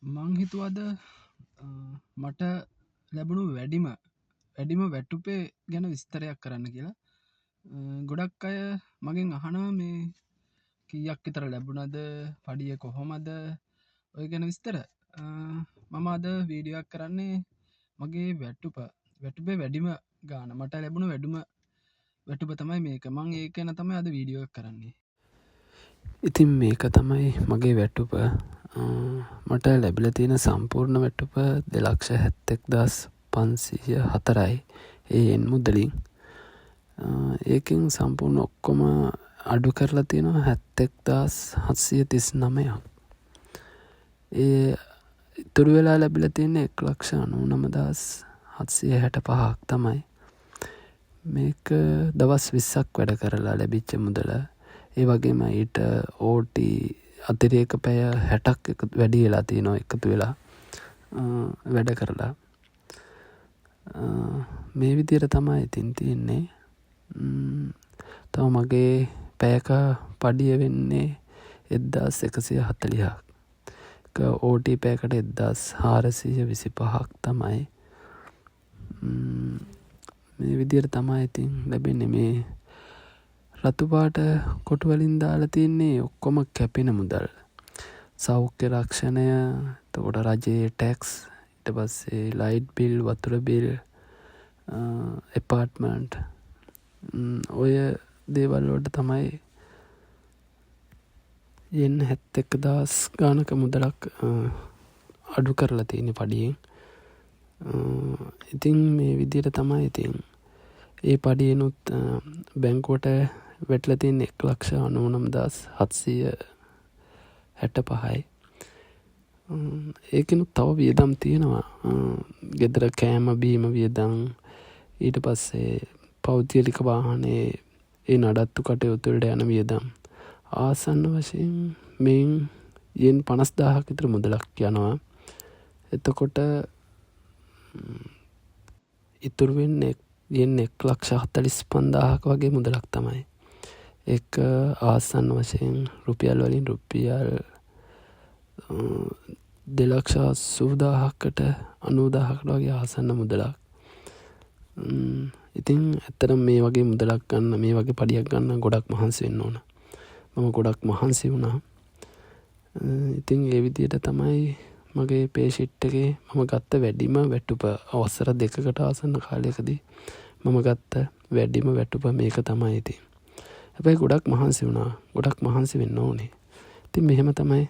මං හිතුවද මට ලැබුණු වැඩිම වැටුපේ ගැන විස්තරයක් කරන්න කියලා. ගොඩක් අය මගෙන් අහනවා මේ කීයක් විතර ලැබුණද, පඩිය කොහොමද, ඔය ගැන විස්තර. මම අද වීඩියෝවක් කරන්නේ මගේ වැටුපේ වැඩිම ගාන, මට ලැබුණු වැටුප තමයි මේක. මං ඒක ගැන තමයි අද වීඩියෝ එකක් කරන්නේ. ඉතින් මේක තමයි මගේ වැටුප. මට ලැබිල තියෙන සම්පූර්ණ වැටුප 2,71,504යි. ඒ එන් මුදලින්. ඒකින් සම්පූර්ණ ඔක්කොම අඩු කරලා තියෙනවා 71,739ක්. ඒ ඉතුරු වෙලා ලැබිල තියෙන 1,99,765ක් තමයි. මේක දවස් 20ක් වැඩ කරලා ලැබිච්ච මුදල. ඒ වගේම ඊට ඕටි අතිරේක පැය 60ක් වැඩි වෙලා තියෙනවා එකතු වෙලා වැඩ කරලා. මේ විදියට තමයි ඉතින් තියෙන්නේ. තව මගේ පැයක පඩිය වෙන්නේ 1,140ක්. ඕටි පැයකට 1,425ක් තමයි. මේ විදියට තමයි ඉතින් ලැබෙන්නේ. මේ රතුපාට කොටුවලින් දාලා තියන්නේ ඔක්කොම කැපෙන මුදල්. සෞඛ්‍ය රක්ෂණය, එතකොට රජයේ ටැක්ස්, ඊට පස්සේ ලයිට් බිල්, වතුර බිල්, එපාර්ට්මන්ට්, ඔය දේවල් වලට තමයි යෙන් 71,000 ගානක මුදලක් අඩු කරලා තියෙන්නේ පඩියෙන්. ඉතින් මේ විදියට තමයි ඉතින් ඒ පඩියනුත් බැංකුවට වැටලා තියෙන 1,99,765යි. ඒකෙනුත් තව වියදම් තියෙනවා. ගෙදර කෑම බීම වියදම්, ඊට පස්සේ පෞද්ගලික වාහනේ ඒ නඩත්තු කටයුතු වලට යන වියදම්. ආසන්න වශයෙන් මෙයින් යෙන් 50,000ක් විතර මුදලක් යනවා. එතකොට ඉතුරු වෙන්නේ යෙන් 1,45,000ක වගේ මුදලක් තමයි. ඒක ආසන්න වශයෙන් රුපියල් වලින් රුපියල් 2,80,000කට 90,000කට වගේ ආසන්න මුදලක්. ඉතින් ඇත්තටම මේ වගේ මුදලක් ගන්න, මේ වගේ පඩියක් ගන්න ගොඩක් මහන්සි වෙන්න ඕන. මම ගොඩක් මහන්සි වුණා. ඉතින් ඒ විදියට තමයි මගේ පේ ෂීට් එකේ මම ගත්ත වැඩිම වැටුප. අවසර 2කට ආසන්න කාලයකදී මම ගත්ත වැඩිම වැටුප මේක තමයි ඉතින්. හැබැයි ගොඩක් මහන්සි වුණා. ගොඩක් මහන්සි වෙන්න ඕනේ. ඉතින් මෙහෙම තමයි